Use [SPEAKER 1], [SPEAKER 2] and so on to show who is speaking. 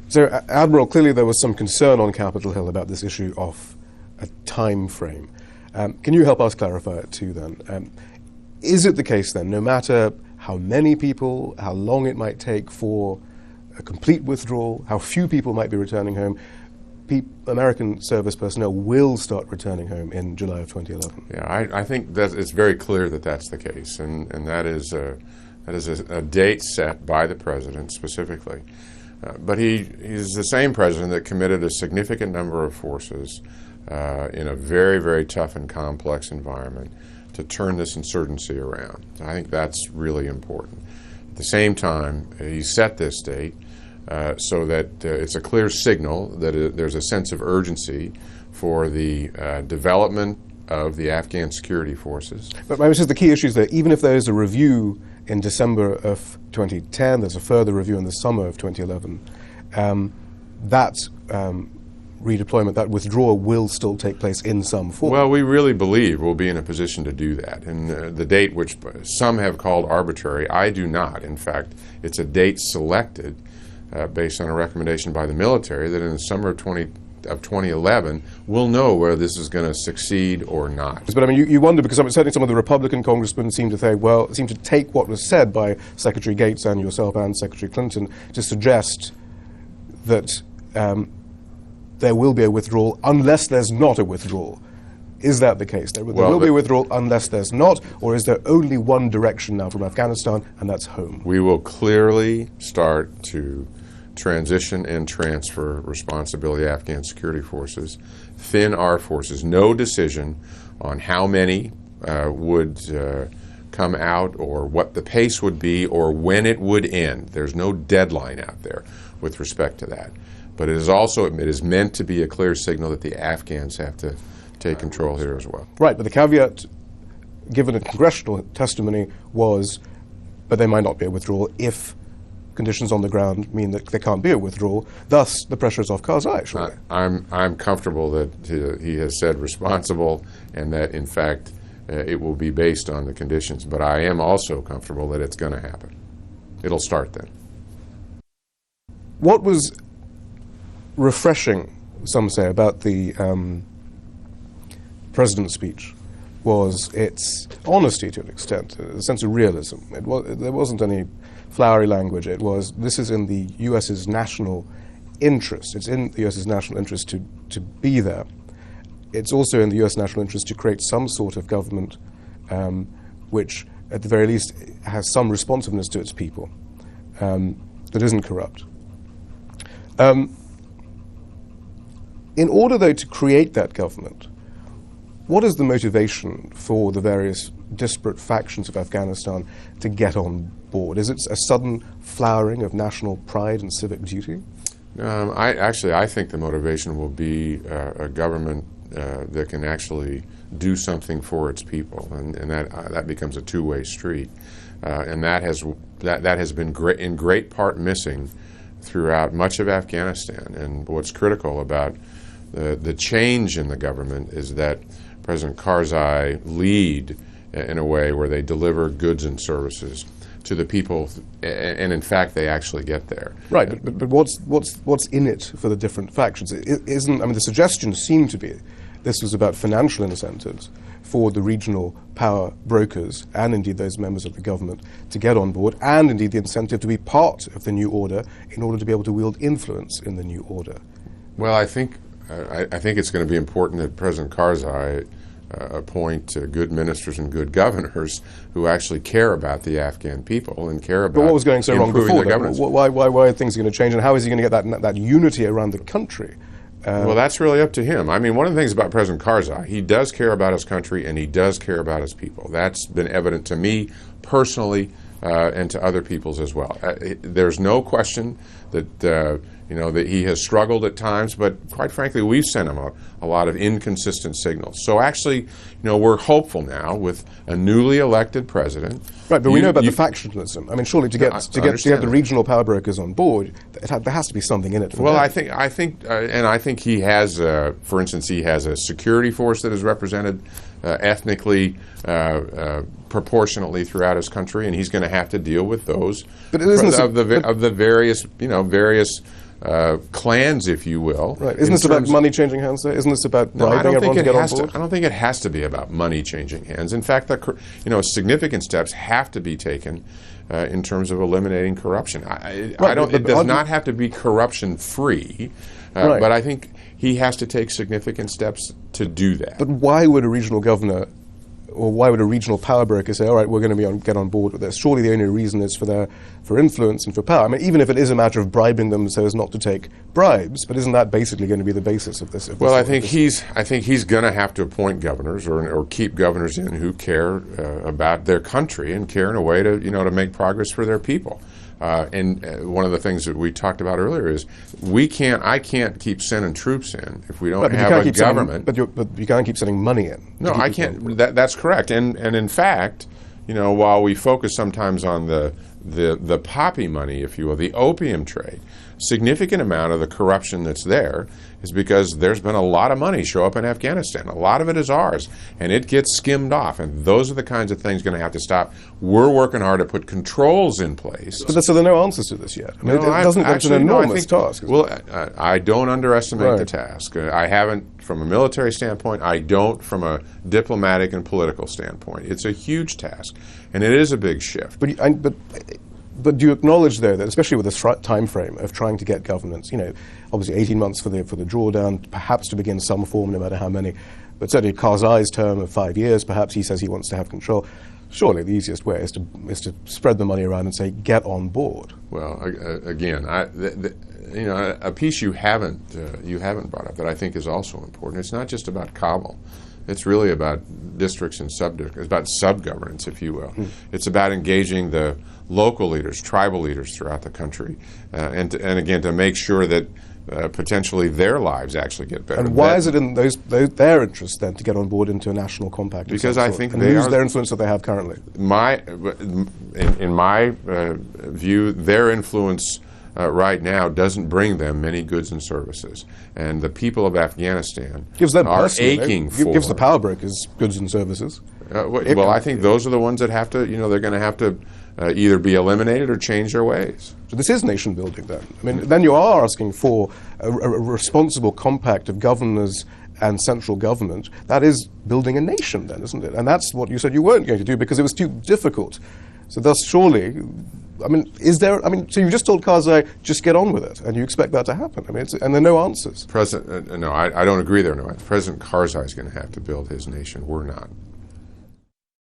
[SPEAKER 1] So, Admiral, clearly there was some concern on Capitol Hill about this issue of a time frame. Can you help us clarify it too then? Is it the case then, no matter how many people, how long it might take for a complete withdrawal, how few people might be returning home, American service personnel will start returning home in July of 2011?
[SPEAKER 2] Yeah, I think that it's very clear that that's the case, and that is a date set by the president specifically. But he's the same president that committed a significant number of forces in a very, very tough and complex environment to turn this insurgency around. I think that's really important. At the same time, he set this date so that it's a clear signal that there's a sense of urgency for the development of the Afghan security forces.
[SPEAKER 1] But this is the key issue is that even if there is a review in December of 2010, there's a further review in the summer of 2011, that redeployment, that withdrawal will still take place in some form.
[SPEAKER 2] Well, we really believe we'll be in a position to do that. And the date, which some have called arbitrary, I do not. In fact, it's a date selected based on a recommendation by the military that in the summer of 2011, we'll know whether this is going to succeed or not.
[SPEAKER 1] But I mean, you wonder, because certainly some of the Republican congressmen seem to take what was said by Secretary Gates and yourself and Secretary Clinton to suggest that there will be a withdrawal unless there's not a withdrawal. Is that the case? There will be a withdrawal unless there's not, or is there only one direction now from Afghanistan, and that's home?
[SPEAKER 2] We will clearly start to transition and transfer responsibility to Afghan security forces, thin our forces. No decision on how many would come out or what the pace would be or when it would end. There's no deadline out there with respect to that. But it is meant to be a clear signal that the Afghans have to take control here as well.
[SPEAKER 1] Right, but the caveat given in congressional testimony was, but there might not be a withdrawal if conditions on the ground mean that there can't be a withdrawal. Thus, the pressure is off Karzai, surely.
[SPEAKER 2] I'm comfortable that he has said responsible and that, in fact, it will be based on the conditions. But I am also comfortable that it's going to happen. It'll start then.
[SPEAKER 1] What was refreshing, some say, about the president's speech was its honesty to an extent, a sense of realism. There wasn't any flowery language. It was, this is in the U.S.'s national interest. It's in the U.S.'s national interest to be there. It's also in the U.S. national interest to create some sort of government which, at the very least, has some responsiveness to its people, that isn't corrupt. In order, though, to create that government, what is the motivation for the various disparate factions of Afghanistan to get on board? Is it a sudden flowering of national pride and civic duty?
[SPEAKER 2] I think the motivation will be a government that can actually do something for its people, and that becomes a two-way street, and that has been in great part missing throughout much of Afghanistan. And what's critical about the change in the government is that President Karzai lead in a way where they deliver goods and services to the people, and in fact they actually get there.
[SPEAKER 1] Right, but what's in it for the different factions? The suggestion seemed to be this was about financial incentives for the regional power brokers and indeed those members of the government to get on board, and indeed the incentive to be part of the new order in order to be able to wield influence in the new order.
[SPEAKER 2] Well, I think it's going to be important that President Karzai appoint good ministers and good governors who actually care about the Afghan people and care about.
[SPEAKER 1] But what was going so wrong before? Why are things going to change, and how is he going to get that unity around the country?
[SPEAKER 2] Well, that's really up to him. I mean, one of the things about President Karzai, he does care about his country and he does care about his people. That's been evident to me personally and to other peoples as well. There's no question that that he has struggled at times, but quite frankly, we've sent him a lot of inconsistent signals. So actually, we're hopeful now with a newly elected president.
[SPEAKER 1] Right, but we know about the factionalism. I mean, surely to get the regional power brokers on board, there has to be something in it for them.
[SPEAKER 2] I think he has, for instance, he has a security force that is represented ethnically, proportionately throughout his country, and he's going to have to deal with those of the various clans, if you will.
[SPEAKER 1] Right. Isn't this about money changing hands there? Isn't this about bribing everyone to get on board?
[SPEAKER 2] I don't think it has to be about money changing hands. In fact, significant steps have to be taken in terms of eliminating corruption. It does not have to be corruption free, but I think he has to take significant steps to do that.
[SPEAKER 1] But why would a regional governor, or why would a regional power broker say, all right, we're going to get on board with this? Surely the only reason is for influence and for power. I mean, even if it is a matter of bribing them so as not to take bribes, but isn't that basically going to be the basis of this?
[SPEAKER 2] I think he's going to have to appoint governors or keep governors in who care about their country and care in a way to make progress for their people. And one of the things that we talked about earlier is I can't keep sending troops in if we don't have a government.
[SPEAKER 1] But you can't keep sending money in.
[SPEAKER 2] No, I can't. That's correct. And in fact, while we focus sometimes on the poppy money, if you will, the opium trade, significant amount of the corruption that's there is because there's been a lot of money show up in Afghanistan. A lot of it is ours, and it gets skimmed off, and those are the kinds of things going to have to stop. We're working hard to put controls in place.
[SPEAKER 1] But so there are no answers to this yet. I mean, it's an enormous task.
[SPEAKER 2] Well, I don't underestimate the task. I haven't from a military standpoint. I don't from a diplomatic and political standpoint. It's a huge task, and it is a big shift.
[SPEAKER 1] But do you acknowledge, though, that especially with this time frame of trying to get governance, obviously 18 months for the drawdown, perhaps to begin some form, no matter how many, but certainly Karzai's term of 5 years, perhaps he says he wants to have control. Surely the easiest way is to spread the money around and say, get on board.
[SPEAKER 2] Well, again, a piece you haven't brought up that I think is also important. It's not just about Kabul. It's really about districts and subdistricts. It's about sub-governance, if you will. It's about engaging the local leaders, tribal leaders throughout the country, and again, to make sure that potentially their lives actually get better.
[SPEAKER 1] And why is it in their interest then to get on board into a national compact?
[SPEAKER 2] Because I think
[SPEAKER 1] and lose their influence that they have currently.
[SPEAKER 2] In my view, their influence right now doesn't bring them many goods and services, and the people of Afghanistan are aching for.
[SPEAKER 1] Gives the power brokers goods and services.
[SPEAKER 2] Well, I think those are the ones that have to. They're going to have to either be eliminated or change their ways.
[SPEAKER 1] So this is nation building then. I mean, then you are asking for a responsible compact of governors and central government. That is building a nation then, isn't it? And that's what you said you weren't going to do because it was too difficult. So thus surely, so you just told Karzai, just get on with it, and you expect that to happen. And there are no answers.
[SPEAKER 2] No, I don't agree there. No, President Karzai is going to have to build his nation. We're not.